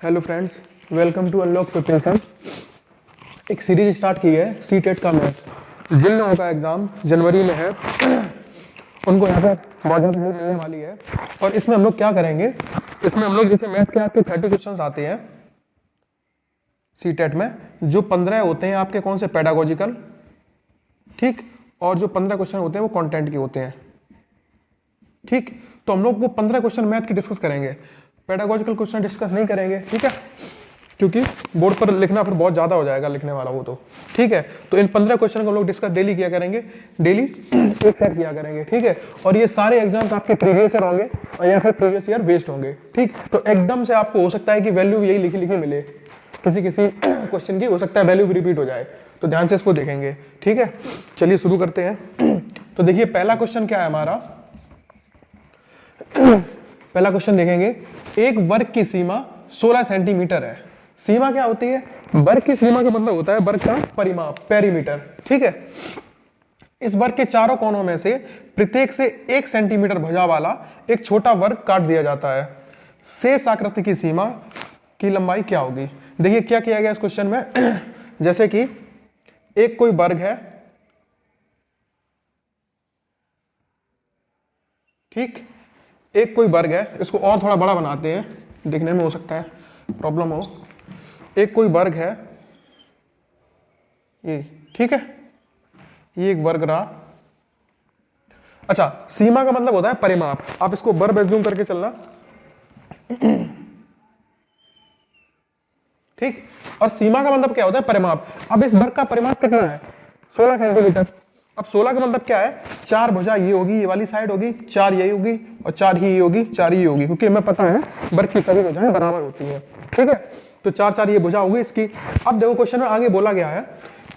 Hello friends, welcome to unlock preparation. एक series start की है सी टेट का मैथ्स। जिन लोगों का एग्ज़ाम जनवरी में है उनको यहाँ पर बहुत ज़्यादा हेल्प मिलने वाली है। और इसमें हम लोग क्या करेंगे, इसमें हम लोग जैसे मैथ के आपके 30 क्वेश्चन आते हैं सी टेट में, जो 15 होते हैं आपके कौन से पेडागोजिकल, ठीक, और जो 15 क्वेश्चन होते हैं वो कंटेंट के होते हैं, ठीक। तो हम लोग वो 15 क्वेश्चन मैथ की डिस्कस करेंगे, पेडागोजिकल क्वेश्चन डिस्कस नहीं करेंगे, ठीक है, क्योंकि बोर्ड पर लिखना फिर बहुत ज़्यादा हो जाएगा लिखने वाला वो तो, ठीक है। तो इन 15 क्वेश्चन को हम लोग डिस्कस डेली किया करेंगे, डेली एक सेट किया करेंगे, ठीक है। और ये सारे एग्जाम्स आपके प्रीवियस ईयर होंगे और या फिर प्रीवियस ईयर बेस्ड होंगे, ठीक। तो एकदम से आपको हो सकता है कि वैल्यू यही लिखी लिखी मिले, किसी किसी क्वेश्चन की हो सकता है वैल्यू भी रिपीट हो जाए, तो ध्यान से इसको देखेंगे, ठीक है। चलिए शुरू करते हैं। तो देखिए पहला क्वेश्चन क्या है हमारा, पहला क्वेश्चन देखेंगे, एक वर्ग की सीमा 16 सेंटीमीटर है। सीमा क्या होती है, वर्ग की सीमा का मतलब होता है वर्ग का परिमाप, पेरीमीटर, ठीक है। इस वर्ग के चारों कोनों में से प्रत्येक से 1 सेंटीमीटर भुजा वाला एक छोटा वर्ग काट दिया जाता है। शेष आकृति की सीमा की लंबाई क्या होगी। देखिए क्या किया गया इस क्वेश्चन में, जैसे कि एक कोई वर्ग है, ठीक, एक कोई वर्ग है, इसको और थोड़ा बड़ा बनाते हैं, दिखने में हो सकता है प्रॉब्लम हो। एक कोई वर्ग है ये, ठीक है, ये एक वर्ग रहा। अच्छा, सीमा का मतलब होता है परिमाप, आप इसको वर्ब एज्यूम करके चलना, ठीक। और सीमा का मतलब क्या होता है परिमाप। अब इस वर्ग का परिमाप कितना है, 16 सेंटीमीटर। अब 16 का मतलब क्या है, 4 भुजा ये होगी, ये वाली साइड होगी, 4 यही होगी और 4 ही ये होगी, 4 ही होगी, क्योंकि हमें पता है वर्ग की सभी भुजाएं बराबर होती हैं, ठीक है। तो 4 ये भुजा होगी इसकी। अब देखो क्वेश्चन में आगे बोला गया है,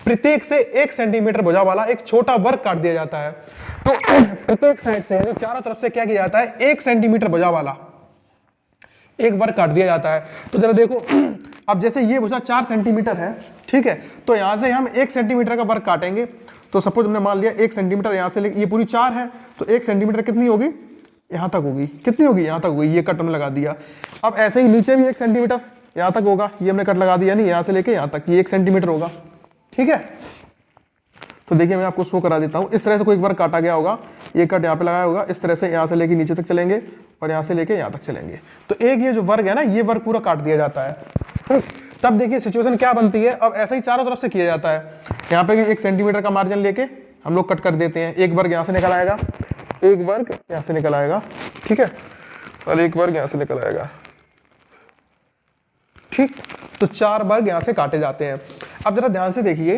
प्रत्येक से 1 सेंटीमीटर भुजा वाला एक छोटा वर्ग काट दिया जाता है। तो प्रत्येक साइड से यानी चारों तरफ से क्या किया जाता है, 1 सेंटीमीटर भुजा वाला एक वर्ग काट दिया जाता है। तो जरा देखो, अब जैसे ये भुजा 4 सेंटीमीटर है, ठीक है, तो यहां से हम 1 सेंटीमीटर का वर्ग काटेंगे। तो सपोज हमने मान लिया 1 सेंटीमीटर यहां से लेके ये पूरी 4 है, तो 1 सेंटीमीटर कितनी होगी, यहां तक होगी, कितनी होगी, यहां तक होगी, ये कट हमने लगा दिया। अब ऐसे ही नीचे भी 1 सेंटीमीटर यहां तक होगा, ये हमने कट लगा दिया, नहीं यहां से लेके यहां तक ये 1 सेंटीमीटर होगा, ठीक है। तो देखिए मैं आपको शो करा देता हूं, इस तरह से कोई एक बार काटा गया होगा, ये कट यहाँ पे लगाया होगा, इस तरह से यहाँ से लेके नीचे तक चलेंगे और यहाँ से लेके यहाँ तक चलेंगे। तो एक ये जो वर्ग है ना, ये वर्ग पूरा काट दिया जाता है। तब देखिए सिचुएशन क्या बनती है, अब ऐसा ही चारों तरफ से किया जाता है। यहाँ पे भी 1 सेंटीमीटर का मार्जिन लेके हम लोग कट कर देते हैं, एक वर्ग यहाँ से निकल आएगा, एक वर्ग यहाँ से निकल आएगा, ठीक है, और एक वर्ग यहाँ से निकल आएगा, ठीक। तो 4 वर्ग यहाँ से काटे जाते हैं। अब जरा ध्यान से देखिए,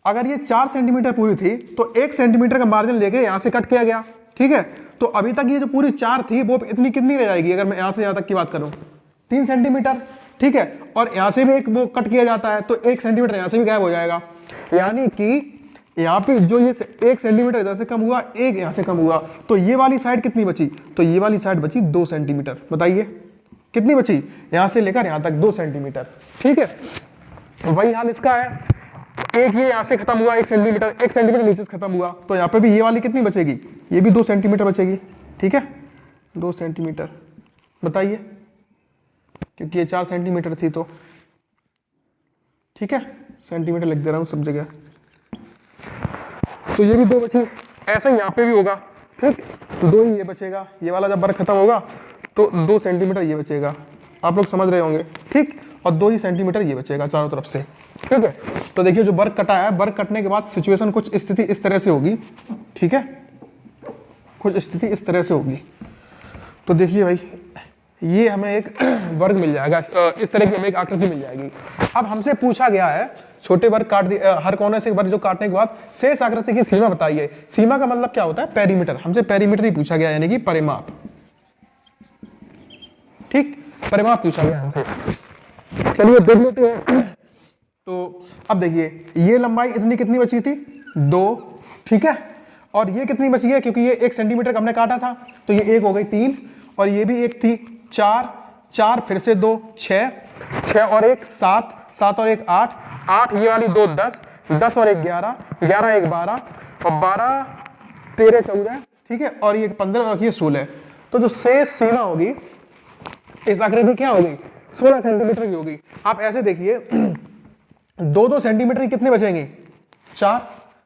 अगर ये 4 सेंटीमीटर पूरी थी तो 1 सेंटीमीटर का मार्जिन लेके यहां से कट किया गया, ठीक है। तो अभी तक ये जो पूरी 4 थी वो इतनी कितनी रह जाएगी, अगर मैं यहां से यहां तक की बात करूं 3 सेंटीमीटर, ठीक है। और यहां से भी एक वो कट किया जाता है, तो 1 सेंटीमीटर यहां से भी गायब हो जाएगा। यानी कि यहाँ पे जो ये 1 सेंटीमीटर इधर से कम हुआ, एक यहां से कम हुआ, तो ये वाली साइड कितनी बची, तो ये वाली साइड बची 2 सेंटीमीटर। बताइए कितनी बची, यहां से लेकर यहां तक 2 सेंटीमीटर, ठीक है। वही हाल इसका है, एक ये यहां से खत्म हुआ 1 सेंटीमीटर, 1 सेंटीमीटर नीचे से खत्म हुआ, तो यहाँ पे भी ये वाली कितनी बचेगी, ये भी 2 सेंटीमीटर बचेगी, ठीक है, 2 सेंटीमीटर। बताइए, क्योंकि ये 4 सेंटीमीटर थी तो, ठीक है, सेंटीमीटर लिख दे रहा हूं सब जगह। तो ये भी 2 बची, ऐसा ही यहाँ पे भी होगा, ठीक, 2 ही ये बचेगा, ये वाला जब वर्ग खत्म होगा तो 2 सेंटीमीटर ये बचेगा, आप लोग समझ रहे होंगे, ठीक, और 2 ही सेंटीमीटर ये बचेगा चारों तरफ से, ठीक है। तो देखिए जो वर्ग कटा है, वर्ग कटने के बाद सिचुएशन कुछ स्थिति इस तरह से होगी, ठीक है, कुछ स्थिति इस तरह से होगी। तो देखिए भाई, ये हमें एक वर्ग मिल जाएगा, इस तरह की हमें एक आकृति मिल जाएगी। अब हमसे पूछा गया है छोटे वर्ग काट दिए, हर कोने से एक वर्ग जो काटने के बाद शेष आकृति की सीमा बताइए। सीमा का मतलब क्या होता है, पेरीमीटर, हमसे पेरीमीटर ही पूछा गया, यानी कि परिमाप, ठीक, परिमाप पूछा गया हमसे। चलिए देख लेते हैं। तो अब देखिए ये लंबाई इतनी कितनी बची थी, 2, ठीक है, और ये कितनी बची है, क्योंकि ये 1 सेंटीमीटर का हमने काटा था, तो ये 1 हो गई 3, और ये भी 1 थी 4, 4 फिर से 2 6, 6 और 1 7, 7 और 1 8, 8 ये वाली 2 10, 10 और 1 11, 11 1 12 और 12 13 14, ठीक है, और ये 15 और ये 16। तो जो शेष सीमा होगी इस आकृति क्या होगी, 16 सेंटीमीटर की होगी। आप ऐसे देखिए 2-2 सेंटीमीटर की कितने बचेंगे, 4,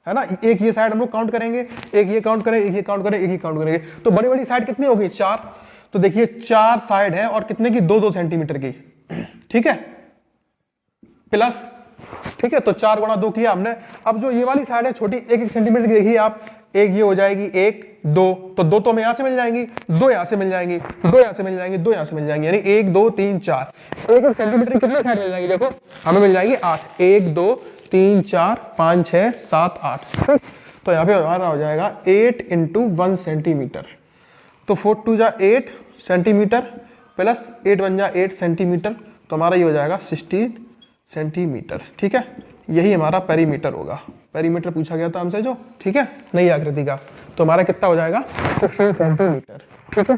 है ना। एक ये साइड हम लोग काउंट करेंगे, एक ये काउंट करें, एक ये काउंट करें, एक ये काउंट करेंगे, तो बड़ी बड़ी साइड कितनी होगी, 4। तो देखिए 4 साइड है और कितने की, 2-2 सेंटीमीटर की, ठीक है, प्लस, ठीक है, तो 4 गुणा 2 किया हमने। अब जो ये वाली साइड है छोटी 1-1 सेंटीमीटर की, देखिए आप, एक ये हो जाएगी 1 2, तो 2 तो हमें यहां से मिल जाएंगी, 2 यहां से मिल जाएंगी, 2 यहां से मिल जाएंगी, 2 यहां से मिल जाएंगी, यानी 1 2 3 4, 1-1 सेंटीमीटर की कितने साइड मिल जाएंगी, देखो हमें मिल जाएगी 8, 1 2 3 4 5 6 7 8। तो यहाँ पे हमारा हो जाएगा 8 × 1 सेंटीमीटर, तो 4 2 जा 8 सेंटीमीटर प्लस 8 1 जा 8 सेंटीमीटर, तो हमारा ये हो जाएगा 16 सेंटीमीटर, ठीक है। यही हमारा पेरीमीटर होगा, पेरीमीटर पूछा गया था हमसे जो, ठीक है, नई आकृति का, तो हमारा कितना हो जाएगा, 16 सेंटीमीटर, ठीक है।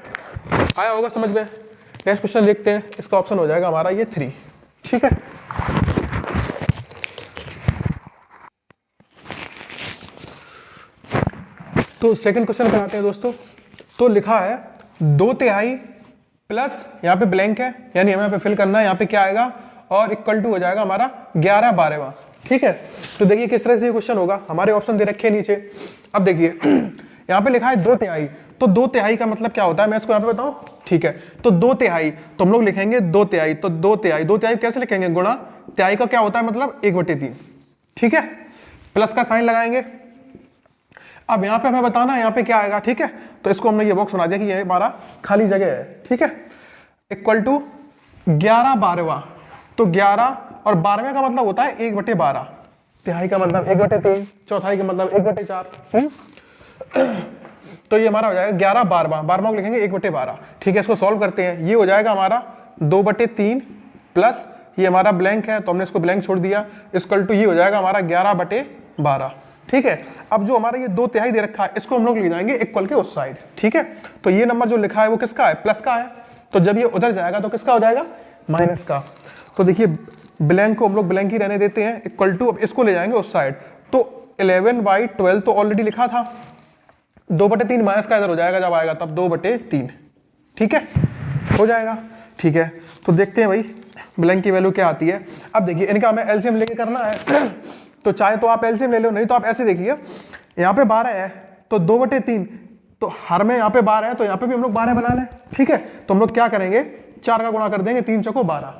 आया होगा समझ में। नेक्स्ट क्वेश्चन देखते हैं, इसका ऑप्शन हो जाएगा हमारा ये 3, ठीक है। तो सेकंड क्वेश्चन पे आते हैं दोस्तों। तो लिखा है 2/3 प्लस, यहाँ पे ब्लैंक है, यानी हमें यहाँ पे फिल करना है, यहाँ पे क्या आएगा, और इक्वल टू हो जाएगा हमारा 11/12, ठीक है। तो देखिए किस तरह से ये क्वेश्चन होगा, हमारे ऑप्शन दे रखे हैं नीचे। अब देखिए यहाँ पे लिखा है 2/3, तो 2/3 का मतलब क्या होता है, मैं इसको यहाँ पे बताऊं, ठीक है। तो 2/3 तो हम लोग लिखेंगे 2/3, तो 2/3 कैसे लिखेंगे, गुणा तिहाई का क्या होता है मतलब 1/3, ठीक है, प्लस का साइन लगाएंगे। अब यहाँ पे हमें बताना है यहाँ पे क्या आएगा, ठीक है। तो इसको हमने ये बॉक्स बना दिया कि ये हमारा खाली जगह है, ठीक है। इक्वल टू 11/12, तो 11 और 12वें का मतलब होता है 1/12, तिहाई का मतलब 1/3, चौथाई का मतलब 1/4, तो ये हमारा हो जाएगा 11/12, 12 को लिखेंगे 1/12, ठीक है। इसको सॉल्व करते हैं, ये हो जाएगा हमारा 2/3 प्लस ये हमारा ब्लैंक है तो हमने इसको ब्लैंक छोड़ दिया, इक्वल टू ये हो जाएगा हमारा 11/12, ठीक है। अब जो हमारा ये 2/3 दे रखा है इसको हम लोग ले जाएंगे इक्वल के उस साइड, ठीक है। तो ये नंबर जो लिखा है वो किसका है, प्लस का है, तो जब ये उधर जाएगा तो किसका हो जाएगा, माइनस का। तो देखिए ब्लैंक को हम लोग ब्लैंक ही रहने देते हैं, इक्वल टू, अब इसको ले जाएंगे उस साइड, तो 11/12 तो ऑलरेडी लिखा था, 2/3 माइनस का इधर हो जाएगा जब आएगा तब 2/3, ठीक है, हो जाएगा, ठीक है। तो देखते हैं भाई ब्लैंक की वैल्यू क्या आती है। अब देखिए इनका हमें एलसीएम लेके करना है तो चाहे तो आप एलसीएम ले लो, नहीं तो आप ऐसे देखिए, यहाँ पे 12 है तो 2/3, तो हर में यहाँ पे 12 है तो यहाँ पे भी हम लोग 12 बना लें, ठीक है। तो हम लोग क्या करेंगे, 4 का गुणा कर देंगे, 3 चौको 12,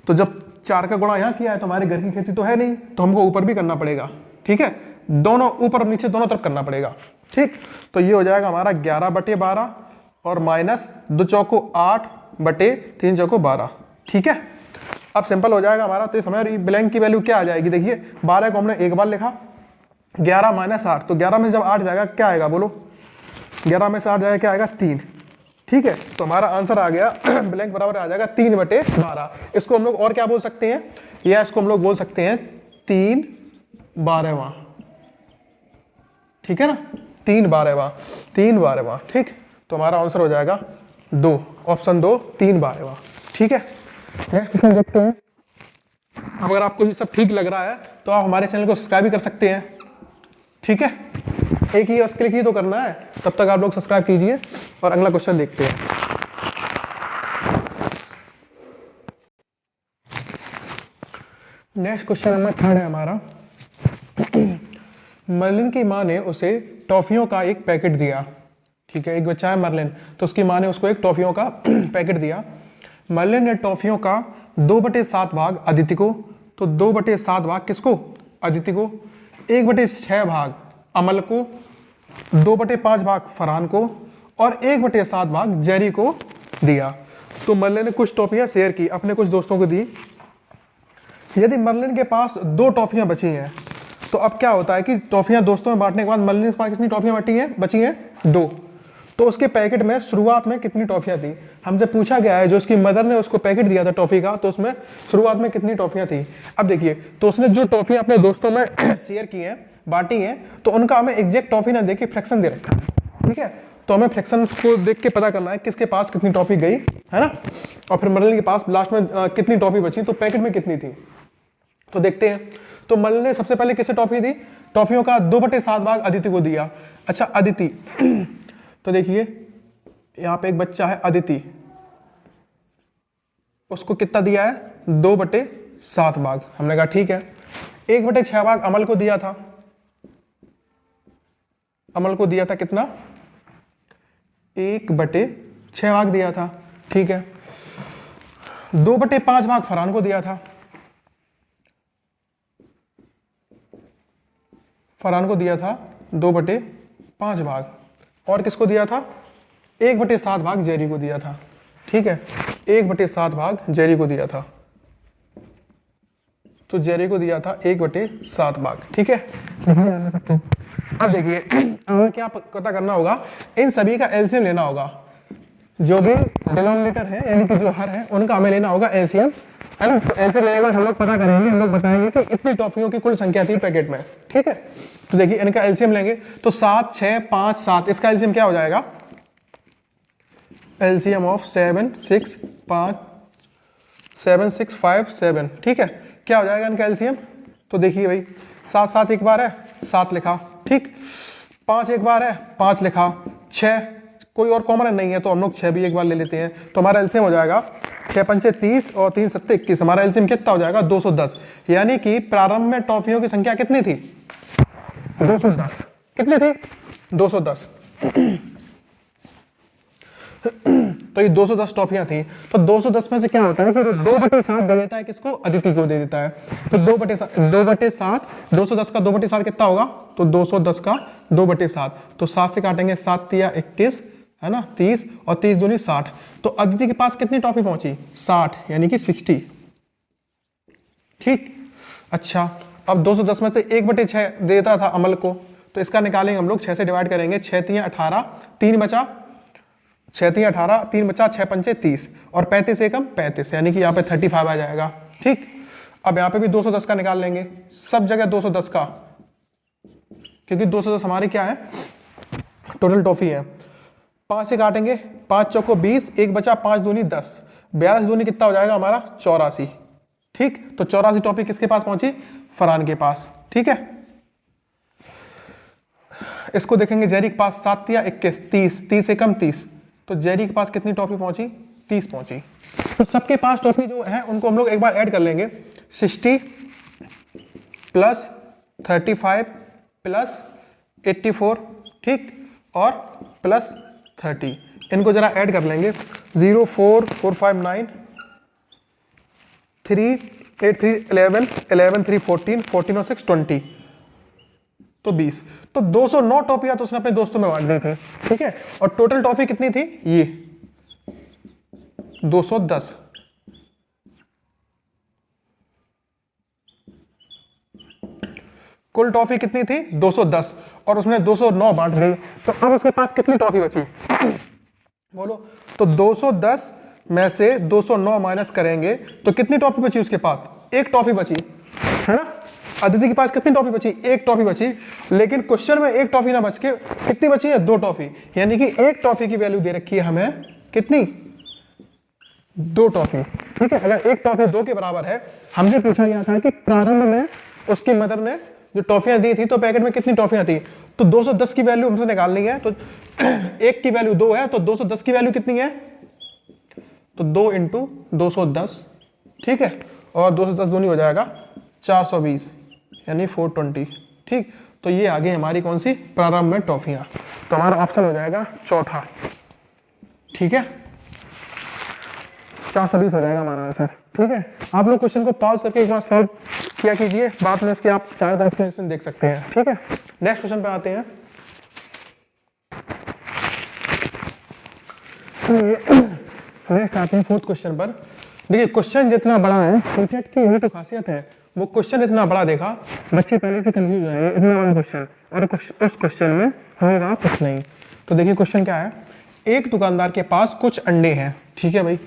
तो जब 4 का गुणा यहाँ किया है तो हमारे घर की खेती तो है नहीं, तो हमको ऊपर भी करना पड़ेगा, ठीक है, दोनों ऊपर और नीचे दोनों तरफ करना पड़ेगा, ठीक। तो ये हो जाएगा हमारा 11/12 और माइनस 2 चौको 8/3 चौको 12, ठीक है। अब सिंपल हो जाएगा हमारा, तो इस हमारी ब्लैंक की वैल्यू क्या आ जाएगी, देखिए 12 को हमने एक बार लिखा, 11 माइनस 8, तो 11 में जब 8 जाएगा क्या आएगा बोलो, 11 में से 8 जाएगा क्या आएगा, 3, ठीक है। तो हमारा आंसर आ गया ब्लैंक बराबर आ जाएगा 3/12। इसको हम लोग और क्या बोल सकते हैं, या इसको हम लोग बोल सकते हैं 3/12, ठीक है ना, 3/12, ठीक। तो हमारा आंसर हो जाएगा 2, ऑप्शन 2 3/12, ठीक है। नेक्स्ट क्वेश्चन देखते हैं। अगर आपको ये सब ठीक लग रहा है तो आप हमारे चैनल को सब्सक्राइब भी कर सकते हैं, ठीक है। एक ही क्लिक ही तो करना है, तब तक आप लोग सब्सक्राइब कीजिए और अगला क्वेश्चन देखते हैं। नेक्स्ट क्वेश्चन नंबर 3 है हमारा। मर्लिन की माँ ने उसे टॉफियों का एक पैकेट दिया, ठीक है। एक बच्चा है मर्लिन, तो उसकी माँ ने उसको एक टॉफियों का पैकेट दिया। मर्लिन ने टॉफियों का 2/7 भाग अदिति को, तो 2/7 भाग किसको, अदिति को, 1/6 भाग अमल को, 2/5 भाग फरहान को और 1/7 भाग जेरी को दिया। तो मर्लिन ने कुछ टॉफियां शेयर की, अपने कुछ दोस्तों को दी। यदि मर्लिन के पास 2 टॉफियां बची हैं तो अब क्या होता है कि टॉफियां दोस्तों में बांटने के बाद मर्लिन के पास कितनी टॉफियां बची हैं 2, तो उसके पैकेट में शुरुआत में कितनी टॉफियां थी, हमसे पूछा गया है। जो उसकी मदर ने उसको पैकेट दिया था टॉफी का, तो उसमें शुरुआत में कितनी टॉफियां थी। अब देखिए, तो उसने जो टॉफियां अपने दोस्तों में शेयर की हैं, बांटी हैं, तो उनका हमें एग्जैक्ट टॉफी ना देके फ्रैक्शन दे रखा है, ठीक है। तो हमें फ्रैक्शन को देख के पता करना है किसके पास कितनी टॉफी गई, है ना, और फिर मर्लिन के पास लास्ट में कितनी टॉफी बची, तो पैकेट में कितनी थी। तो देखते हैं। तो मर्लिन ने सबसे पहले किसे टॉफी दी, टॉफियों का 2/7 भाग अदिति को दिया। अच्छा अदिति तो देखिए यहाँ पे एक बच्चा है अदिति, उसको कितना दिया है 2/7 भाग। हमने कहा ठीक है। 1/6 भाग अमल को दिया था, अमल को दिया था कितना 1/6 भाग दिया था, ठीक है। 2/5 भाग फरहान को दिया था, फरहान को दिया था 2/5 भाग, और किसको दिया था 1/7 भाग जेरी को दिया था, ठीक है। 1/7 भाग जेरी को दिया था, तो जेरी को दिया था 1/7 भाग, ठीक है। अब देखिए हमें क्या पता करना होगा, इन सभी का एलसीएम लेना होगा, जो भी डिनोमिनेटर है यानी कि जो हर है उनका हमें लेना होगा एलसीएम, है ना। तो ऐसे लेने के बाद हम लोग पता करेंगे, हम लोग बताएंगे कि इतनी टॉफियों की कुल संख्या थी पैकेट में, ठीक है। तो देखिए इनका एलसीएम लेंगे तो 7, 6, 5, 7, इसका एलसीएम क्या हो जाएगा, एलसीएम ऑफ 7, 6, 5, 7, 6, 5, 7, ठीक है। क्या हो जाएगा इनका एलसीएम, तो देखिए भाई 7, 7 एक बार है 7 लिखा, ठीक। 5 एक बार है 5 लिखा, 6 कोई और कॉमन नहीं है तो हम लोग 6 भी एक बार ले लेते हैं, तो हमारा एलसीएम हो जाएगा 6 पंचे 30 और 3 सत्ते 21, हमारा एलसीएम कितना हो जाएगा 210। यानी कि प्रारंभ में टॉफियों की संख्या कितनी थी 210, कितनी थी 210। तो ये 210 टॉफियां थी, तो 210 में से क्या होता है कि 2/7 दे देता है किसको, अदिति को दे देता है। तो 2/7 210 का 2/7 कितना होगा, तो 210 का 2/7, तो 7 से काटेंगे 7 तिया 21, है ना, 30 और 30 दूनी 60। तो अदिति के पास कितनी टॉफी पहुंची 60, यानी कि 60, ठीक। अच्छा अब 210 में से 1/6 देता था अमल को, तो इसका निकालेंगे हम लोग, 6 से डिवाइड करेंगे, 6 तिया 18, 3 बचा, 6 तिया 18, 3 बचा, 6 पंचे 30 और 35 एकम 35, यानी कि यहाँ पे 35 आ जाएगा, ठीक। अब यहाँ पे भी 210 का निकाल लेंगे, सब जगह 210 का, क्योंकि 210 हमारी क्या है टोटल टॉफी है। 5 से काटेंगे, 5 चौको 20, 1 बचा, 5 दूनी 10, 42 दूनी कितना हो जाएगा हमारा 84, ठीक। तो 84 टॉफी किसके पास पहुंची, फरहान के पास, ठीक है। इसको देखेंगे जेरी के पास 7 तिया 21, 30, 30 एकम 30, तो जेरी के पास कितनी टॉफी पहुंची 30 पहुंची। तो सबके पास टॉफी जो है उनको हम लोग एक बार ऐड कर लेंगे, 60 प्लस 35 प्लस 84, ठीक, और प्लस 30, इनको जरा ऐड कर लेंगे, 0, 4, 4, 5, 9, 3, 8, 3, 11, 11, 3, 14, 14 और 6, 20, तो 20। तो 209 टॉफियां तो उसने अपने दोस्तों में बांट दी थी, ठीक है। और टोटल टॉफी कितनी थी ये 210। कुल टॉफी कितनी थी 210 और उसने 209 बांट दी, तो अब उसके पास कितनी टॉफी बची बोलो। तो 210 में से 209 माइनस करेंगे तो कितनी टॉफी बची उसके पास, एक टॉफी बची, है ना। अदिति के पास कितनी टॉफी बची, एक टॉफी बची, लेकिन क्वेश्चन में एक टॉफी ना बच के कितनी बची है 2 टॉफी, यानी कि एक टॉफी की वैल्यू दे रखी है हमें कितनी 2 टॉफी, ठीक है। अगर एक टॉफी 2 के बराबर है, हमसे पूछा गया था कि प्रारंभ में उसकी मदर ने जो टॉफियां दी थी तो पैकेट में कितनी टॉफियां थी, तो 210 की वैल्यू हमसे निकालनी है, तो एक की वैल्यू 2 है, तो 210 की वैल्यू कितनी है, तो 2 × 210, ठीक है। और 210 दूनी हो जाएगा 420, यानी 420, ठीक। तो ये आ गई हमारी कौन सी प्रारंभ में टॉफियां, तो हमारा ऑप्शन हो जाएगा चौथा, ठीक है। 420 हो जाएगा हमारा आंसर, ठीक है। आप लोग क्वेश्चन को पॉज करके एक बार सॉल्व किया कीजिए, बाद में इसके आप चार एक्सप्लेनेशन देख सकते हैं, ठीक है। नेक्स्ट क्वेश्चन पे आते हैं। नेक्स्ट आते हैं 4th क्वेश्चन पर। देखिए क्वेश्चन जितना बड़ा है, क्रिकेट की यही तो खासियत है, वो क्वेश्चन इतना बड़ा देखा बच्चे पहले से कंफ्यूज हो जाएंगे, इतना बड़ा क्वेश्चन और उस क्वेश्चन में होगा कुछ नहीं। तो देखिए क्वेश्चन क्या है, एक दुकानदार के पास कुछ अंडे हैं, ठीक है भाई,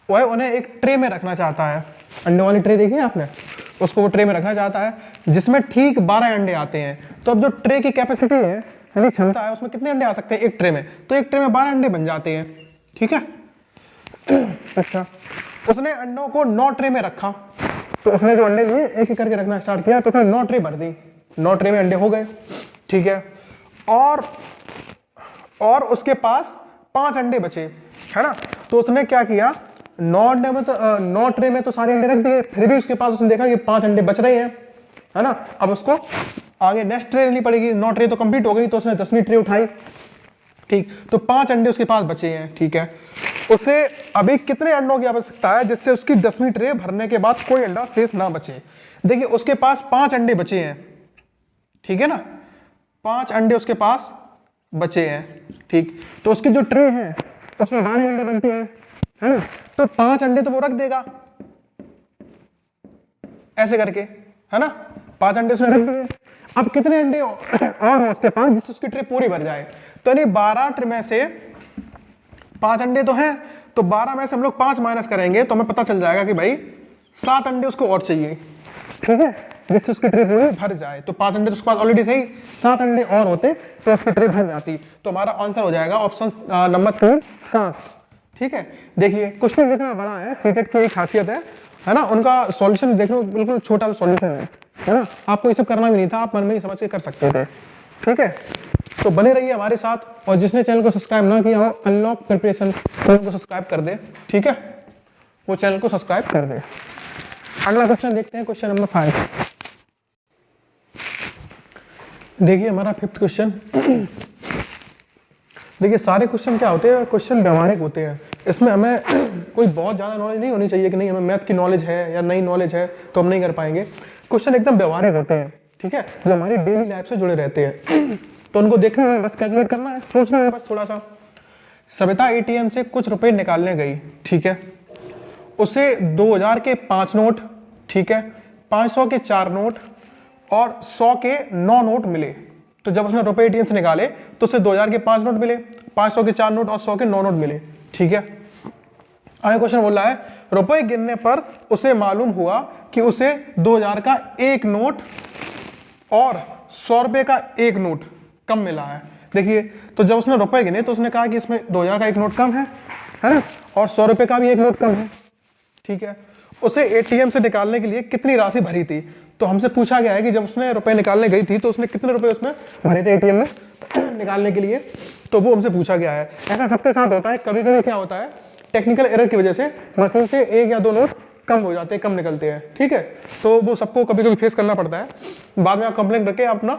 वह उन्हें एक ट्रे में रखना चाहता है, अंडे वाली ट्रे देखी है आपने, उसको वो ट्रे में रखना चाहता है जिसमें ठीक 12 अंडे आते हैं। तो अब जो ट्रे की कैपेसिटी है यानी क्षमता है, उसमें कितने अंडे आ सकते हैं एक ट्रे में, तो एक ट्रे में 12 अंडे बन जाते हैं, ठीक है। अच्छा उसने अंडों को 9 ट्रे में रखा, तो उसने जो अंडे लिए एक एक करके रखना स्टार्ट किया, तो उसने 9 ट्रे भर दी, 9 ट्रे में अंडे हो गए, ठीक है। और उसके पास 5 अंडे बचे, है ना। तो उसने क्या किया, 9 अंडे में तो 9 ट्रे में तो सारे अंडे रख दिए, फिर भी उसके पास उसने देखा कि 5 अंडे बच रहे हैं, है ना। अब उसको आगे नेक्स्ट ट्रे लेनी पड़ेगी, 9 ट्रे तो कंप्लीट हो गई, तो उसने 10वीं ट्रे उठाई, ठीक। तो 5 अंडे उसके पास बचे हैं, ठीक है। उसे अभी कितने अंडों की आवश्यकता है जिससे उसकी 10वीं ट्रे भरने के बाद कोई अंडा शेष ना बचे। देखिए उसके पास 5 अंडे बचे हैं, ठीक है ना, 5 अंडे उसके पास बचे हैं, ठीक। तो उसकी जो ट्रे है उसमें 12 अंडे बनते हैं, है ना। तो 5 अंडे तो वो रख देगा ऐसे करके, है ना, 5 अंडे उसने रख दिए। अब कितने अंडे और हैं उसके पास जिससे उसकी ट्रे पूरी भर जाए। तो यानी 12 ट्रे में से 5 अंडे तो हैं, तो 12 में से हम लोग 5 माइनस करेंगे तो हमें पता चल जाएगा कि भाई 7 अंडे उसको और चाहिए, ठीक है, जिससे उसकी ट्रे पूरी भर जाए। तो 5 अंडे तो उसके पास ऑलरेडी थे, 7 अंडे और होते तो उसकी ट्रे भर जाती। तो हमारा आंसर हो जाएगा ऑप्शन नंबर 3 7, ठीक है। देखिए क्वेश्चन जितना बड़ा है, सीटेट की एक खासियत है ना, उनका सॉल्यूशन देख लो बिल्कुल छोटा सा सॉल्यूशन है ना, आपको ये सब करना भी नहीं था, आप मन में ही समझ के कर सकते थे, ठीक है। तो बने रहिए हमारे साथ, और जिसने चैनल को सब्सक्राइब ना किया हो अनलॉक प्रिपरेशन को सब्सक्राइब कर दे, ठीक है, वो चैनल को सब्सक्राइब कर दे। अगला क्वेश्चन देखते हैं, क्वेश्चन नंबर 5। देखिए हमारा 5th क्वेश्चन। देखिए सारे क्वेश्चन क्या होते हैं, क्वेश्चन व्यवहारिक होते हैं, इसमें हमें कोई बहुत ज़्यादा नॉलेज नहीं होनी चाहिए कि नहीं हमें मैथ की नॉलेज है या नई नॉलेज है तो हम नहीं कर पाएंगे। क्वेश्चन एकदम व्यवहारिक होते हैं, ठीक है, जो हमारी डेली लाइफ से जुड़े रहते हैं। तो उनको देखना है, बस कैलकुलेट करना है, सोचना है बस थोड़ा सा। सविता ATM से कुछ रुपए निकालने गई, ठीक है, उसे 2000 के 5 नोट, ठीक है, 500 के 4 नोट और 100 के 9 नोट मिले। तो जब उसने रुपए ATM से निकाले तो उसे 2000 के 5 नोट मिले, 500 के 4 नोट और 100 के 9 नोट मिले, ठीक है। आगे क्वेश्चन बोल रहा है रुपए गिनने पर उसे मालूम हुआ कि उसे 2000 का 1 नोट और 100 रुपए का 1 नोट कम मिला है। देखिए तो जब उसने रुपए गिने तो उसने कहा कि इसमें 2000 का 1 नोट कम है ना, और 100 रुपए का भी 1 नोट कम है, ठीक है। उसे ATM से निकालने के लिए कितनी राशि भरी थी। तो हमसे पूछा गया है कि जब उसने रुपए निकालने गई थी तो उसने कितने रुपए उसमें भरे थे ATM में निकालने के लिए, तो वो हमसे पूछा गया है। ऐसा सबके साथ होता है, कभी कभी क्या होता है टेक्निकल एरर की वजह से मशीन से 1 या 2 नोट कम हो जाते हैं, कम निकलते हैं, ठीक है। तो वो सबको कभी कभी फेस करना पड़ता है, बाद में आप कंप्लेंट करके आप अपना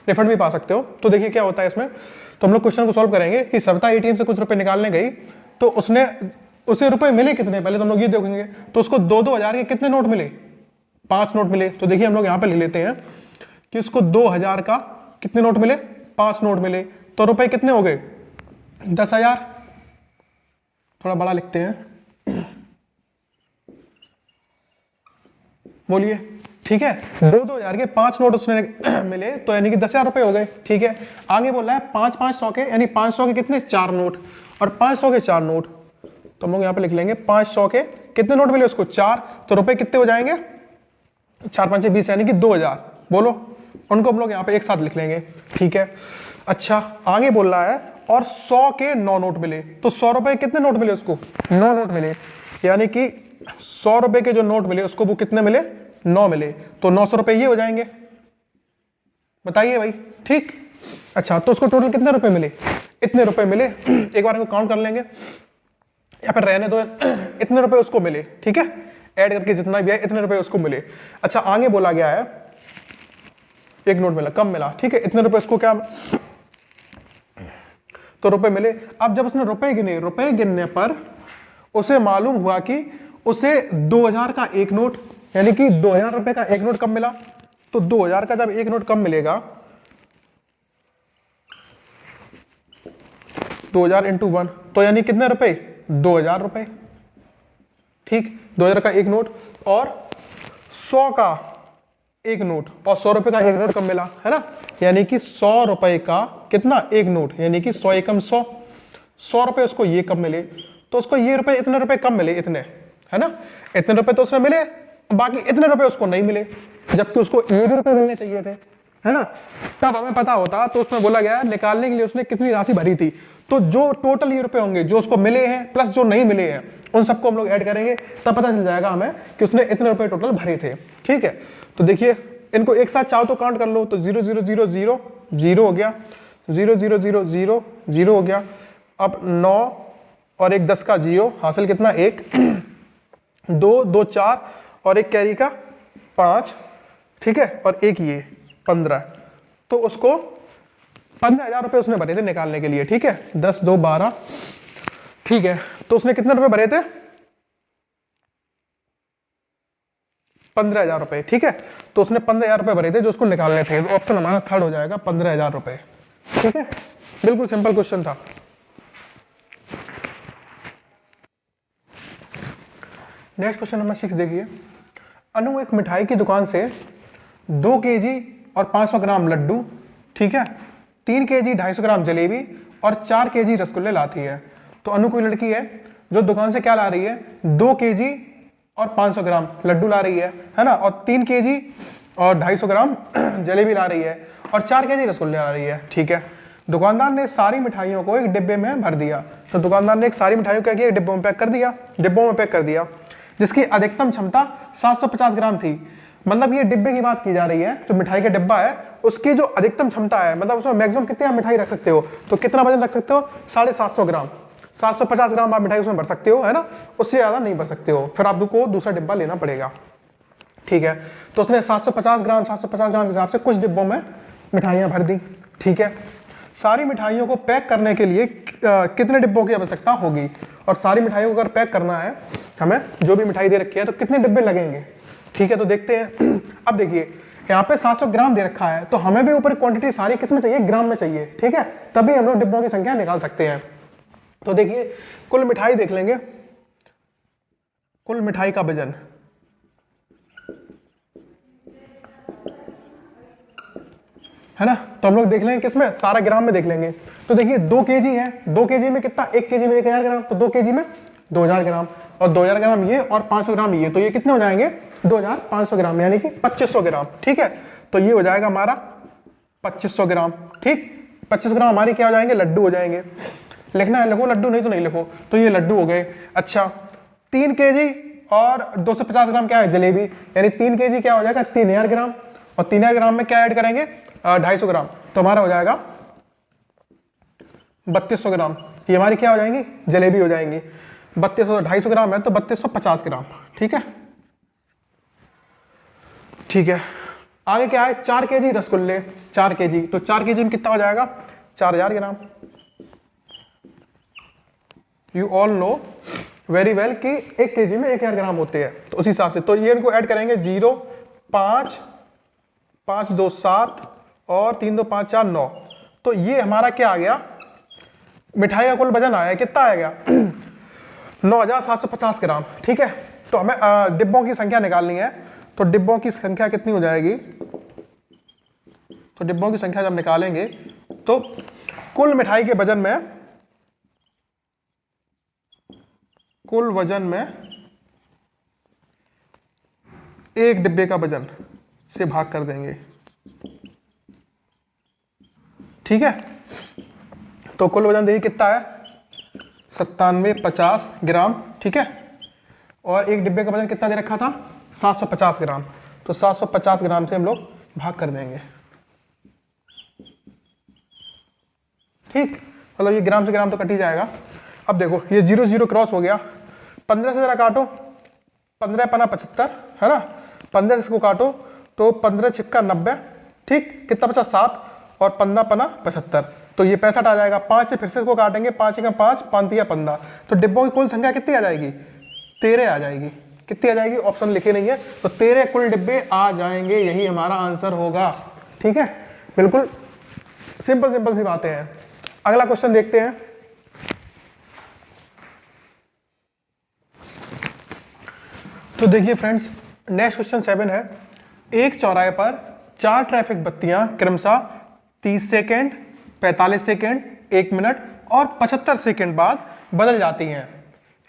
रिफंड भी पा सकते हो। तो देखिए क्या होता है इसमें, तो हम लोग क्वेश्चन को सॉल्व करेंगे कि सविता ATM से कुछ रुपए निकालने गई तो उसे रुपए मिले कितने, पहले तो हम लोग ये देखेंगे। तो उसको 2-2 हजार के कितने नोट मिले, 5 नोट मिले। तो देखिए हम लोग यहाँ पे लिख लेते हैं कि उसको 2000 का कितने नोट मिले, 5 नोट मिले। तो रुपए कितने हो गए, 10,000। थोड़ा बड़ा लिखते हैं, बोलिए, ठीक है। 2-2 हजार के 5 नोट उसने मिले तो यानी कि 10,000 रुपए हो गए, ठीक है। आगे बोल रहा है 5-500 के, यानी 500 के कितने 4 नोट और 500 के 4 नोट। तो हम लोग यहाँ पे लिख लेंगे 500 के कितने नोट मिले उसको 4, तो रुपए कितने हो जाएंगे 4-5 20 यानी कि 2000। बोलो, उनको हम लोग यहाँ पे एक साथ लिख लेंगे, ठीक है। अच्छा आगे बोल रहा है और 100 के 9 नोट मिले। तो 100 रुपए कितने नोट मिले उसको, 9 नोट मिले, यानी कि 100 रुपए के जो नोट मिले उसको वो कितने मिले, 9 मिले। तो 900 रुपए ये हो जाएंगे, बताइए भाई, ठीक। अच्छा तो उसको टोटल कितने रुपए मिले, इतने रुपए मिले। एक बार इनको काउंट कर लेंगे या फिर रहने दो, इतने रुपए उसको मिले, ठीक है, ऐड करके जितना भी है इतने रुपए उसको मिले। अच्छा आगे बोला गया है 1 नोट मिला, कम मिला, ठीक है, इतने रुपए उसको क्या, तो रुपए मिले। अब जब उसने रुपए गिने, रुपए गिनने पर उसे मालूम हुआ कि उसे 2000 का 1 नोट, यानी कि 2000 रुपए का 1 नोट कम मिला। तो 2000 का जब 1 नोट कम मिलेगा, 2000 इंटू 1, तो यानी कितने रुपए, 2000 रुपए, ठीक। 2000 का 1 नोट और 100 का 1 नोट और 100 रुपए का 1 नोट कम मिला, है ना, यानी कि 100 रुपए का कितना 1 नोट, यानी कि 100 एकम 100, 100 रुपए उसको ये कम मिले। तो उसको ये रुपए इतने रुपए कम मिले, इतने, है ना, इतने रुपए तो उसने मिले, बाकी इतने रुपए उसको नहीं मिले, जबकि उसको ये भी रुपए मिलने चाहिए थे, है ना। तब हमें पता होता, तो उसमें बोला गया निकालने के लिए उसने कितनी राशि भरी थी। तो जो टोटल ये रुपए होंगे जो उसको मिले हैं प्लस जो नहीं मिले हैं उन सबको हम लोग ऐड करेंगे, तब पता चल जाएगा हमें कि उसने इतने रुपए टोटल भरे थे, ठीक है। तो देखिए इनको एक साथ चाहो तो काउंट कर लो, तो 0 0 0 0 0 हो गया, 0 0 0 0 0 हो गया। अब 9 और एक 10 का 0, हासिल कितना 1, 2 2 4 और एक कैरी का 5, ठीक है, और एक ये 15। तो उसको 15,000 रुपये उसने भरे थे निकालने के लिए, ठीक है, 10 2 12, ठीक है। तो उसने कितने रुपए भरे थे? 15,000 रुपए, ठीक है। तो उसने 15,000 रुपए भरे थे जो उसको निकालने थे। तो ऑप्शन हमारा थर्ड हो जाएगा 15,000 रुपए, ठीक है। बिल्कुल सिंपल क्वेश्चन था। नेक्स्ट क्वेश्चन नंबर 6 देखिए। अनु एक मिठाई की दुकान से 2 केजी और 500 ग्राम लड्डू, ठीक है, 3 केजी 250 ग्राम जलेबी और 4 केजी रसगुल्ले लाती है। तो अनु कोई लड़की है जो दुकान से क्या ला रही है? 2 केजी और 500 ग्राम लड्डू ला रही है ना, और 3 केजी और 250 ग्राम जलेबी ला रही है और 4 केजी रसगुल्ले ला रही है, ठीक है। दुकानदार ने सारी मिठाइयों को एक डिब्बे में भर दिया। तो दुकानदार ने एक सारी मिठाइयों क्या किया? एक डिब्बों में पैक कर दिया, जिसकी अधिकतम क्षमता 750 ग्राम थी। मतलब ये डिब्बे की बात की जा रही है, जो मिठाई का डिब्बा है उसकी जो अधिकतम क्षमता है, मतलब उसमें मैक्सिमम कितने आप मिठाई रख सकते हो, तो कितना वजन रख सकते हो? 750 ग्राम, 750 ग्राम आप मिठाई उसमें भर सकते हो, है ना, उससे ज्यादा नहीं भर सकते हो, फिर आपको दूसरा डिब्बा लेना पड़ेगा, ठीक है। तो उसने 750 ग्राम के हिसाब से कुछ डिब्बों में मिठाइयां भर दी, ठीक है। सारी मिठाइयों को पैक करने के लिए कितने डिब्बों की आवश्यकता होगी? और सारी मिठाइयों को अगर पैक करना है हमें, जो भी मिठाई दे रखी है, तो कितने डिब्बे लगेंगे, ठीक है। तो देखते हैं। अब देखिए यहाँ पे 700 ग्राम दे रखा है, तो हमें भी ऊपर क्वांटिटी सारी किस में चाहिए? ग्राम में चाहिए, ठीक है, तभी हम लोग डिब्बों की संख्या निकाल सकते हैं। तो देखिए कुल मिठाई देख लेंगे, कुल मिठाई का वजन, है ना, तो हम लोग देख लेंगे किसमें? सारा ग्राम में देख लेंगे। तो देखिए 2 केजी है, 2 केजी में कितना? 1 केजी में 1000 ग्राम, तो 2 केजी में 2000 ग्राम, और 2000 ग्राम ये और 500 ग्राम ये, तो ये कितने हो जाएंगे? 2500 ग्राम, यानी कि 2500 ग्राम, ठीक है। तो ये हो जाएगा हमारा 2500 ग्राम, ठीक। 2500 ग्राम हमारी क्या हो जाएंगे? लड्डू हो जाएंगे। लिखना है लिखो लड्डू, नहीं तो नहीं लिखो। तो ये लड्डू हो गए। अच्छा 3 केजी और 250 ग्राम क्या है? जलेबी, यानी 3 केजी क्या हो जाएगा? 3000 ग्राम, और 3000 ग्राम में क्या ऐड करेंगे? 250 ग्राम, तो हमारा हो जाएगा 3200 ग्राम। ये हमारी क्या हो जाएंगी? जलेबी हो जाएंगी। 3200, 250 ग्राम है तो 3250 ग्राम, ठीक है, ठीक है। आगे क्या है? 4 केजी रसगुल्ले, 4 केजी, तो 4 केजी में कितना हो जाएगा? 4000 gram. You all know very well कि 1 केजी में 1000 ग्राम होते हैं, तो उसी हिसाब से तो ये इनको ऐड करेंगे। 0 5 5 2 7 और 3 2 5 4 9, तो ये हमारा क्या आ गया? मिठाई का कुल वजन आया, कितना आएगा? 9750 ग्राम, ठीक है। तो हमें डिब्बों की संख्या निकालनी है, तो डिब्बों की संख्या कितनी हो जाएगी? तो डिब्बों की संख्या जब निकालेंगे तो कुल मिठाई के वजन में, कुल वजन में एक डिब्बे का वजन से भाग कर देंगे, ठीक है। तो कुल वजन देखिए कितना है? 9750 ग्राम, ठीक है। और एक डिब्बे का वजन कितना दे रखा था? 750 ग्राम, तो 750 ग्राम से हम लोग भाग कर देंगे, ठीक। मतलब ये ग्राम से ग्राम तो कट ही जाएगा। अब देखो ये 0 0 क्रॉस हो गया, 15 से जरा काटो, 15 पना 75, है ना, 15 इसको काटो तो 15 छिक्का 90, ठीक, कितना बचा? 7, और 15 पना 75, तो ये 65 आ जाएगा। 5 से फिर से इसको काटेंगे, 5 का 5, 5 या 15, तो डिब्बों की कुल संख्या कितनी आ जाएगी? 13 आ जाएगी। कितनी आ जाएगी? ऑप्शन लिखे नहीं है, तो 13 कुल डिब्बे आ जाएंगे, यही हमारा आंसर होगा, ठीक है। बिल्कुल सिंपल सिंपल सी बातें हैं। अगला क्वेश्चन देखते हैं। तो देखिए फ्रेंड्स, नेक्स्ट क्वेश्चन 7 है। एक चौराहे पर 4 ट्रैफिक बत्तियां क्रमशः 30 सेकेंड, 45 सेकेंड, 1 मिनट और 75 सेकेंड बाद बदल जाती हैं।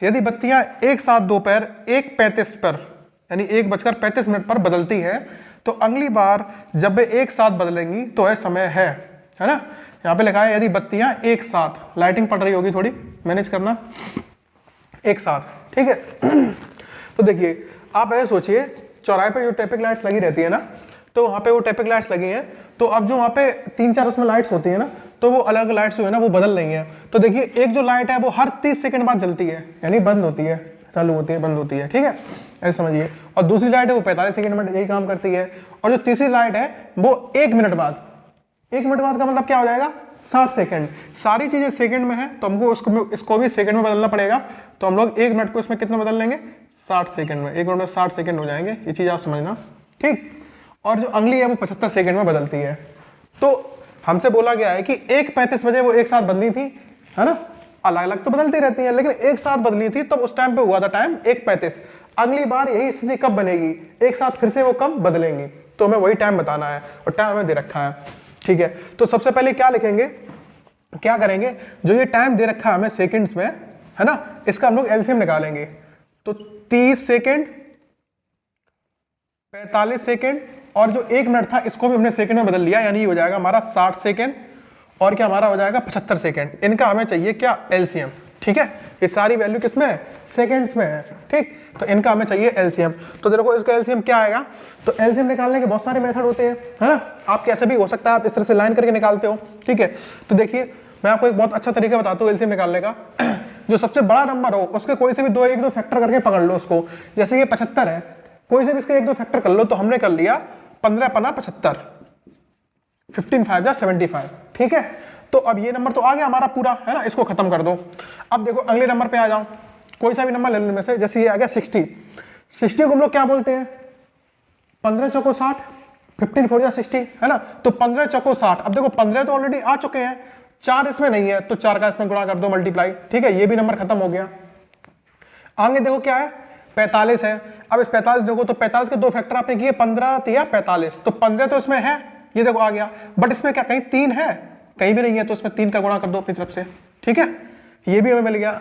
यदि बत्तियां एक साथ दोपहर 1:35 पर, यानी 1:35 पर बदलती है, तो अगली बार जब वे एक साथ बदलेंगी तो यह समय है ना। यहाँ पे लिखा है यदि बत्तियां एक साथ, लाइटिंग पड़ रही होगी, थोड़ी मैनेज करना, एक साथ, ठीक है। तो देखिए आप ऐसे सोचिए, चौराहे पे जो ट्रैफिक लाइट्स लगी रहती है ना, तो वहाँ पे वो ट्रैफिक लाइट्स लगी हैं, तो अब जो वहाँ पे 3 4 उसमें लाइट्स होती है ना, तो वो अलग लाइट्स जो है ना वो बदल रही हैं। तो देखिए एक जो लाइट है वो हर 30 सेकंड बाद जलती है, यानी बंद होती है, चालू होती है, बंद होती है, ठीक है, ऐसे समझिए। और दूसरी लाइट है वो 45 सेकंड में यही काम करती है। और जो तीसरी लाइट है वो 1 मिनट बाद, 1 मिनट बाद का मतलब क्या हो जाएगा 60 सेकंड। सारी चीजें सेकंड में है तो हमको इसको भी सेकंड में बदलना पड़ेगा। तो हम लोग 1 मिनट को इसमें कितना बदल लेंगे 60 सेकंड में, 1 मिनट में 60 सेकंड हो जाएंगे, ये चीज आप समझना, ठीक। और जो अगली है वो 75 सेकंड में बदलती है। तो हमसे बोला गया है कि 1:35 बजे वो एक साथ बदली थी, है ना, अलग अलग तो बदलती रहती है लेकिन एक साथ बदली थी, तब उस टाइम पे हुआ था टाइम 1:35। अगली बार यही स्थिति कब बनेगी, एक साथ फिर से वो कब बदलेंगी, तो हमें वही टाइम बताना है और टाइम हमें दे रखा है, ठीक है। तो सबसे पहले क्या लिखेंगे, क्या करेंगे, जो ये टाइम दे रखा है हमें सेकंड्स में, है ना, इसका हम लोग एलसीएम निकालेंगे। तो 30 सेकंड, 45 सेकंड और जो 1 मिनट था इसको भी हमने सेकंड में बदल लिया, यानी ये हो जाएगा हमारा 60 सेकंड और क्या हमारा हो जाएगा 75 सेकंड। इनका हमें चाहिए क्या एलसीएम, ठीक है। ये सारी वैल्यू किसमें है, सेकंड्स में है, ठीक। तो इनका हमें चाहिए एलसीएम। तो देखो इसका एलसीएम क्या आएगा, तो एलसीएम निकालने के बहुत सारे मेथड होते हैं, है ना, आप कैसे भी हो सकता है, आप इस तरह से लाइन करके निकालते हो, ठीक है। तो देखिए मैं आपको एक बहुत अच्छा तरीका बताता हूँ एलसीएम निकालने का। जो सबसे बड़ा नंबर हो उसके कोई से भी 1-2 फैक्टर करके पकड़ लो उसको, जैसे ये 75 है, कोई से भी इसके 1-2 फैक्टर कर लो, तो हमने कर लिया 15×75, 15×5 = 75, ठीक है। तो अब ये नंबर तो आ गया हमारा पूरा, है ना, इसको खत्म कर दो। अब देखो अगले नंबर पे आ जाओ, कोई सा भी नंबर ले लो में से, जैसे ये आ गया 60, 60 को हम लोग क्या बोलते हैं, 15 चौको 60, 15×4 = 60, है ना। तो 15 चौको 60, अब देखो 15 तो ऑलरेडी आ चुके हैं, 4 इसमें नहीं है, तो 4 का इसमें गुणा कर दो, मल्टीप्लाई, ठीक है, ये भी नंबर खत्म हो गया। आगे देखो क्या है, 45 है। अब इस 45 देखो, तो 45 के 2 फैक्टर आपने किए, 15 या 45, तो 15 तो इसमें है, ये देखो आ गया, बट इसमें क्या कहीं 3 है, कहीं भी नहीं है, तो इसमें 3 का गुणा कर दो अपनी तरफ से, ठीक है, ये भी हमें मिल गया।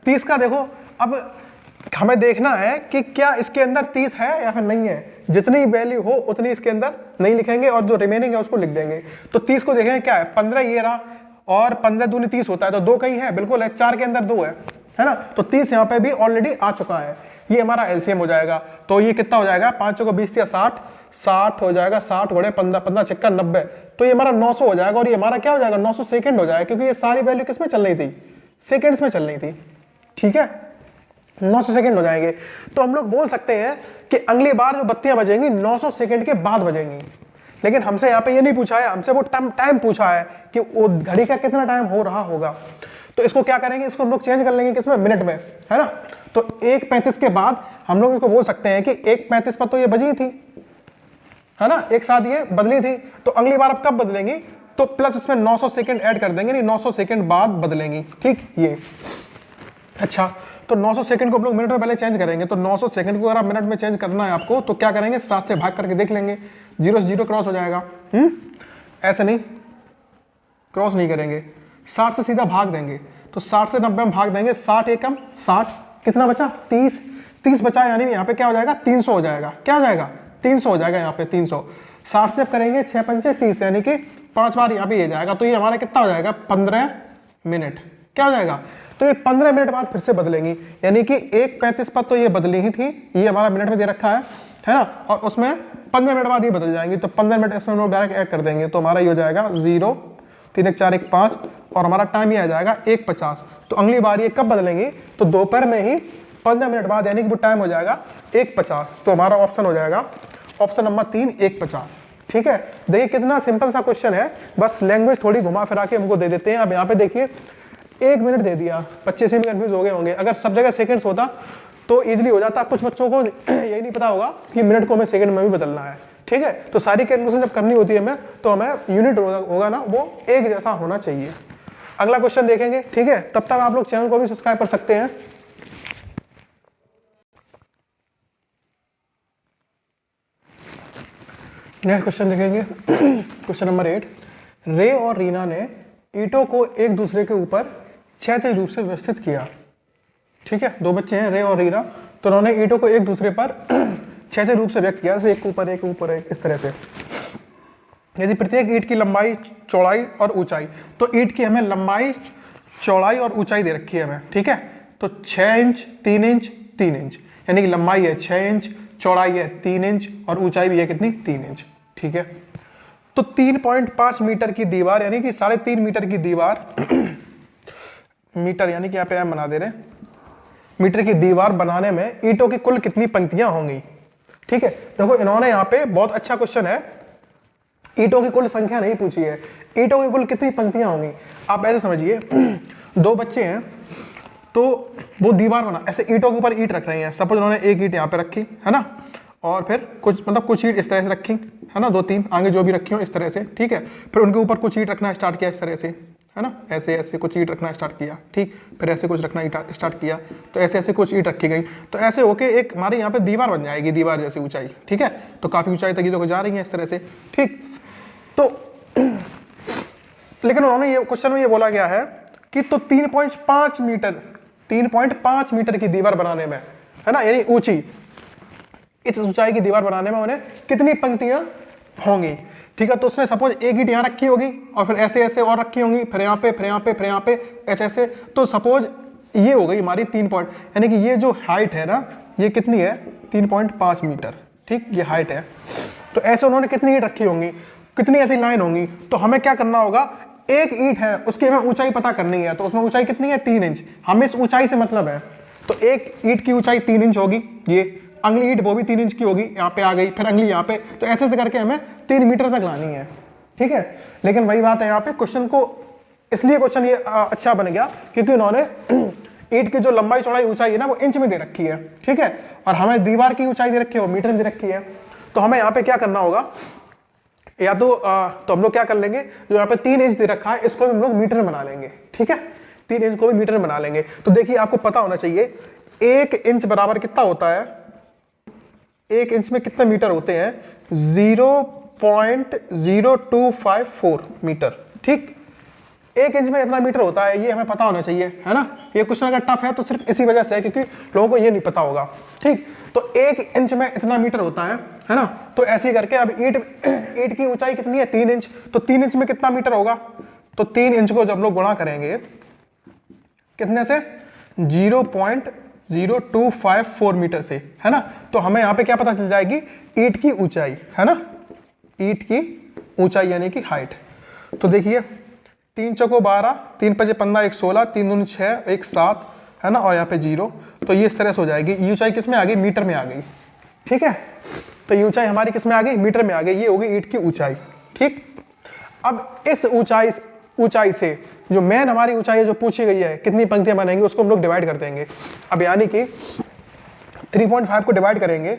30 का देखो, अब हमें देखना है कि क्या इसके अंदर 30 है या फिर नहीं है, जितनी वैल्यू हो उतनी इसके अंदर नहीं लिखेंगे और जो रिमेनिंग है उसको लिख देंगे। तो 30 को देखेंगे क्या है, 15 ये रहा और 15 दूनी 30 होता है, तो 2 कहीं है, बिल्कुल है, 4 के अंदर 2 है ना, तो 30 यहाँ पे भी ऑलरेडी आ चुका है, ये हमारा एलसीएम हो जाएगा। तो ये कितना हो जाएगा, 5 को 20 या 60, 60 हो जाएगा, 60 × 15, 15 × 90, तो ये हमारा 900 हो जाएगा और ये हमारा क्या हो जाएगा 900 सेकंड हो जाएगा, क्योंकि ये सारी वैल्यू किस में चल रही थी, सेकंड्स में चल रही थी, ठीक है, 900 सेकंड हो जाएंगे। तो हम लोग बोल सकते हैं कि अगली बार जो बत्तियां बजेंगी 900 सेकंड के बाद बजेंगी, लेकिन हमसे यहाँ पे ये नहीं पूछा है, हमसे वो टाइम पूछा है कि वो घड़ी का कितना टाइम हो रहा होगा। तो इसको क्या करेंगे, इसको हम लोग चेंज कर लेंगे किसमें, मिनट में, है ना। तो 1:35 के बाद हम लोग इसको बोल सकते हैं कि 1:35 पर तो ये बजी थी, है ना, एक साथ ये बदली थी, तो अगली बार अब कब बदलेंगी, तो प्लस इसमें 900 सेकंड ऐड कर देंगे, नहीं 900 सेकंड बाद बदलेंगी, ठीक, ये अच्छा। तो 900 सेकंड को हम लोग मिनट में पहले चेंज करेंगे, तो 900 सेकंड को अगर आप मिनट में चेंज करना है आपको, तो क्या करेंगे 7 से भाग करके देख लेंगे, 0 से 0 क्रॉस हो जाएगा, ऐसे नहीं क्रॉस नहीं करेंगे, 60 से सीधा भाग देंगे, तो 60 से 90 में भाग देंगे, 60 एकम 60, कितना बचा 30, 30 बचा, यानी यहाँ पे क्या हो जाएगा 300 हो जाएगा, क्या हो जाएगा 300 हो जाएगा यहाँ पे 300। 60 से करेंगे 6 पंचे 30, यानी कि 5 बार यहाँ पे ये जाएगा, तो ये हमारा कितना हो जाएगा 15 मिनट, क्या हो जाएगा, तो ये 15 मिनट बाद फिर से बदलेंगी, यानी कि 1:35 पर तो ये बदली ही थी, ये हमारा मिनट में दे रखा है ना, और उसमें 15 मिनट बाद ये बदल जाएंगी, तो 15 मिनट इसमें हम लोग डायरेक्ट ऐड कर देंगे, तो हमारा ये हो जाएगा 0, 3 1 4 1 5 और हमारा टाइम ये आ जाएगा 1:50। तो अगली बार ये कब बदलेंगी, तो दोपहर में ही 15 मिनट बाद, यानी कि वो टाइम हो जाएगा 1:50। तो हमारा ऑप्शन हो जाएगा ऑप्शन नंबर 3, 1:50, ठीक है। देखिए कितना सिंपल सा क्वेश्चन है, बस लैंग्वेज थोड़ी घुमा फिरा के हमको दे देते हैं। अब यहाँ पे देखिए 1 मिनट दे दिया, बच्चे से भी कंफ्यूज हो गए होंगे, अगर सब जगह सेकंड्स होता तो इजीली हो जाता। कुछ बच्चों को यही नहीं पता होगा कि मिनट को हमें सेकंड में भी बदलना है, ठीक है। तो सारी कैलकुलेशन जब करनी होती है हमें, तो हमें यूनिट होगा ना वो एक जैसा होना चाहिए। अगला क्वेश्चन देखेंगे, ठीक है, तब तक आप लोग चैनल को भी सब्सक्राइब कर सकते हैं। नेक्स्ट क्वेश्चन देखेंगे, क्वेश्चन नंबर 8। रे और रीना ने ईंटों को एक दूसरे के ऊपर क्षैतिज रूप से व्यवस्थित किया, ठीक है। 2 बच्चे हैं रे और रीना, तो उन्होंने ईंटों को एक दूसरे पर क्षैतिज रूप से व्यक्त किया, जैसे एक ऊपर एक ऊपर एक, इस तरह से। यदि प्रत्येक ईंट की लंबाई, चौड़ाई और ऊंचाई, तो ईंट की हमें लंबाई, चौड़ाई और ऊंचाई दे रखी है हमें, ठीक है। तो 6 इंच, 3 इंच, 3 इंच, यानी कि लंबाई है 6 इंच, चौड़ाई है 3 इंच और ऊंचाई भी है कितनी 3 इंच, ठीक है। तो 3.5 मीटर की दीवार, यानी कि 3.5 मीटर की दीवार मीटर, यानी कि यहाँ पे m बना दे रहे हैं, मीटर की दीवार बनाने में ईंटों की कुल कितनी पंक्तियां होंगी। ठीक है, देखो इन्होंने यहाँ पे बहुत अच्छा क्वेश्चन है, ईंटों की कुल संख्या नहीं पूछी है, ईंटों की कुल कितनी पंक्तियां होंगी। आप ऐसे समझिए, दो बच्चे हैं तो वो दीवार बना, ऐसे ईंटों के ऊपर ईंट रख रहे हैं, सपोज उन्होंने एक ईंट यहाँ पे रखी है ना, और फिर कुछ ईंट इस तरह से रखी है ना, 2-3 आगे जो भी रखी हो इस तरह से, ठीक है, फिर उनके ऊपर कुछ ईंट रखना स्टार्ट किया इस तरह से, है ना, ऐसे ऐसे कुछ ईंट रखना स्टार्ट किया, ठीक, फिर ऐसे कुछ रखना स्टार्ट किया, तो ऐसे ऐसे कुछ ईंट रखी गई, तो ऐसे होके एक हमारे यहाँ पे दीवार बन जाएगी, दीवार जैसी ऊंचाई। ठीक है, तो काफी ऊंचाई तक ये देखो जा रही है इस तरह से। ठीक, तो लेकिन उन्होंने ये क्वेश्चन में ये बोला गया है कि तो 3.5 मीटर की दीवार बनाने में, है ना, यानी ऊंची, इस ऊंचाई की दीवार बनाने में उन्हें कितनी पंक्तियां होंगी। ठीक है, तो उसने सपोज एक ईंट यहाँ रखी होगी और फिर ऐसे ऐसे और रखी होंगी, फिर यहाँ पे, फिर यहाँ पे, फिर यहाँ पे, ऐसे ऐसे, तो सपोज ये हो गई हमारी 3 पॉइंट, यानी कि ये जो हाइट है ना, ये कितनी है 3.5 मीटर। ठीक, ये हाइट है, तो ऐसे उन्होंने कितनी ईंट रखी होंगी, कितनी ऐसी लाइन होंगी, तो हमें क्या करना होगा, एक ईंट है उसकी हमें ऊंचाई पता करनी है, तो उसमें ऊंचाई कितनी है 3 इंच, हमें इस ऊंचाई से मतलब है, तो एक ईंट की ऊंचाई 3 इंच होगी, ये अगली ईंट वो भी 3 इंच की होगी, यहाँ पे आ गई, फिर अगली यहाँ पे, तो ऐसे ऐसे करके हमें 3 मीटर तक लानी है। ठीक है, लेकिन वही बात है यहाँ पे क्वेश्चन को, इसलिए क्वेश्चन ये अच्छा बन गया क्योंकि उन्होंने ईंट की जो लंबाई चौड़ाई ऊंचाई है ना वो इंच में दे रखी है। ठीक है, और हमें दीवार की ऊंचाई दे रखी है वो मीटर में दे रखी है, तो हमें यहाँ पे क्या करना होगा, या तो हम लोग क्या कर लेंगे, जो यहाँ पे 3 इंच दे रखा है इसको हम लोग मीटर में बना लेंगे। ठीक है, 3 इंच को भी मीटर में बना लेंगे। तो देखिए आपको पता होना चाहिए 1 इंच बराबर कितना होता है, 1 इंच में कितने मीटर होते हैं, 0.0254 मीटर। ठीक, 1 इंच में इतना मीटर होता है, ये हमें पता होना चाहिए, है ना। ये क्वेश्चन अगर टफ है तो सिर्फ इसी वजह से है क्योंकि लोगों को ये नहीं पता होगा। ठीक, तो 1 इंच में इतना मीटर होता है ना, तो ऐसे ही करके अब ईंट की ऊंचाई कितनी है 3 इंच, तो 3 इंच में कितना मीटर होगा, तो 3 इंच को जब लोग गुणा करेंगे कितने से, 0.0254 मीटर से, है ना, तो हमें यहाँ पे क्या पता चल जाएगी, ईंट की ऊंचाई, है ना, ईंट की ऊंचाई यानी कि हाइट। तो देखिए 3 चौको 12, 3 पचे 15, 1 16, 3 दूनी 6, 1 7, है ना, और यहाँ पे 0, तो ये इस तरह से हो जाएगी। ये ऊंचाई किस में आ गई, मीटर में आ गई। ठीक है, तो ये ऊंचाई हमारी किस में आ गई, मीटर में आ गई, ये होगी ईंट की ऊंचाई। ठीक, अब इस ऊंचाई से जो मेन हमारी ऊंचाई जो पूछी गई है कितनी पंक्तियां बनेंगी उसको हम लोग डिवाइड कर देंगे। अब यानी कि 3.5 को डिवाइड करेंगे,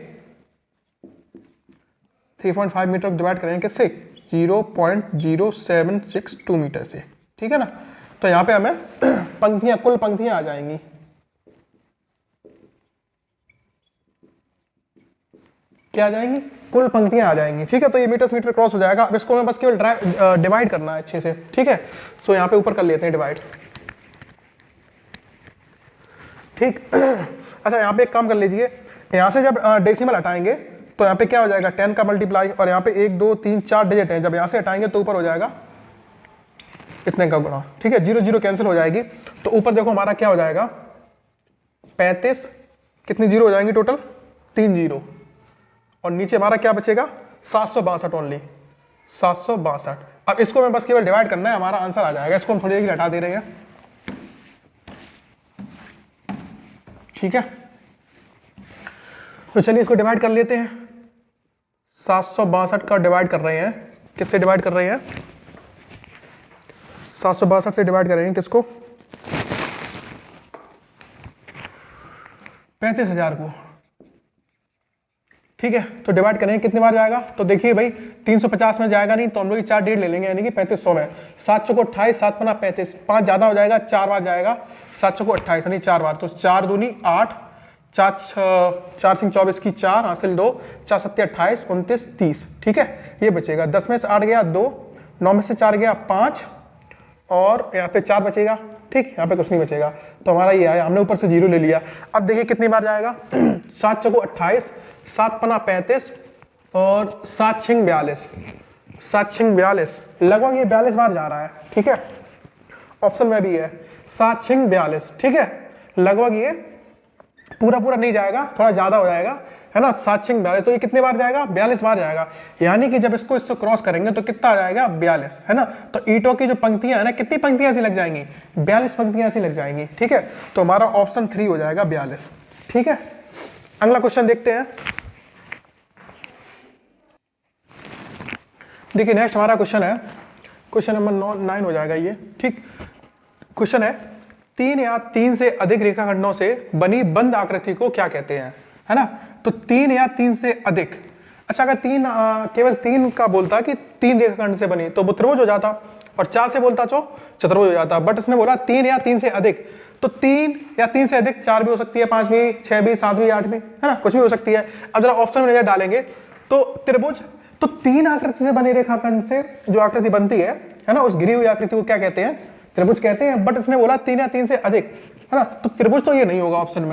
3.5 मीटर को डिवाइड करेंगे किससे, 0.0762 मीटर से। ठीक है ना, तो यहां पे हमें पंक्तियां, कुल पंक्तियां आ जाएंगी, क्या आ जाएंगी, कुल पंक्तियां आ जाएंगी। ठीक है, तो ये मीटर से मीटर क्रॉस हो जाएगा। अब इसको हमें बस केवल डिवाइड करना है अच्छे से। ठीक है, सो यहाँ पे ऊपर कर लेते हैं डिवाइड। ठीक, अच्छा यहाँ पे एक काम कर लीजिए, यहाँ से जब डेसिमल हटाएंगे तो यहाँ पे क्या हो जाएगा, 10 का मल्टीप्लाई, और यहाँ पे 1 2 3 4 डिजिट है, जब यहाँ से हटाएंगे तो ऊपर हो जाएगा इतने का गुणा। ठीक है, 0 0 कैंसिल हो जाएगी, तो ऊपर देखो हमारा क्या हो जाएगा 35, कितनी जीरो हो जाएंगी टोटल, 3 जीरो, और नीचे हमारा क्या बचेगा 762 ओनली, 762। अब इसको हमें बस केवल डिवाइड करना है, हमारा आंसर आ जाएगा। इसको हम थोड़ी देर हटा दे रहे हैं। ठीक है, तो चलिए इसको डिवाइड कर लेते हैं। 762 का डिवाइड कर रहे हैं, किससे डिवाइड कर रहे हैं, 762 से डिवाइड करेंगे किसको, 35,000 को। ठीक है, तो डिवाइड करेंगे कितनी बार जाएगा, तो देखिए भाई 350 में जाएगा नहीं, तो हम लोग 4 डेढ़ ले लेंगे, यानी कि 3500 में। 7 चौको 28, 7 पना 35, 5 ज्यादा हो जाएगा, 4 बार जाएगा, 7 चौको 28 यानी 4 बार, तो 4 दूनी 8, 4 सिंह 24 की 4 हासिल 2, 4 सत्ते 28, 29 30। ठीक है, ये बचेगा 10 में से 8 गया 2, 9 में से 4 गया 5, और यहाँ पे 4 बचेगा। ठीक, यहाँ पे कुछ नहीं बचेगा, तो हमारा ये आया, हमने ऊपर से 0 ले लिया। अब देखिए कितनी बार जाएगा 7 चौको 28, 7 पना 35, और 7 छिंग 42, 7 छिंग 42, लगभग ये 42 बार जा रहा है। ठीक है, ऑप्शन में भी है 7 छिंग 42। ठीक है, लगभग ये पूरा नहीं जाएगा, थोड़ा ज्यादा हो जाएगा, है ना, 7 6 42, तो ये कितने बार जाएगा, 42 बार जाएगा। यानी कि जब इसको इससे क्रॉस करेंगे तो कितना आ जाएगा, 42, है ना। तो ईंटों की जो पंक्तियां है ना, कितनी पंक्तियां ऐसी लग जाएंगी, 42 पंक्तियां ऐसी लग जाएंगी, ठीक है। तो हमारा ऑप्शन 3 हो जाएगा 42, ठीक है। अगला क्वेश्चन देखते हैं। देखिए नेक्स्ट हमारा क्वेश्चन है, क्वेश्चन नंबर 9 हो जाएगा ये, ठीक। क्वेश्चन है 3 या 3 से अधिक रेखाखंडों से बनी बंद आकृति को क्या कहते हैं, है ना। तो 3 या 3 से अधिक, अच्छा अगर केवल 3 का बोलता कि 3 रेखाखंड से बनी तो वो त्रिभुज हो जाता, और 4 से बोलता तो चतुर्भुज हो जाता। बट इसने बोला 3 या 3 से अधिक, तो 3 या 3 से अधिक 4 भी हो सकती है, 5 भी, 6 भी, 7 भी, 8 भी, है ना, कुछ भी हो सकती है। अब जरा ऑप्शन में नजर डालेंगे तो त्रिभुज, तो 3 आकृति से बने रेखाखंड से जो आकृति बनती है ना, उस गिरी हुई आकृति को क्या कहते हैं, त्रिभुज कहते हैं। बट इसने बोला 3 या 3 से अधिक, है ना, तो त्रिभुज तो ये नहीं होगा ऑप्शन में,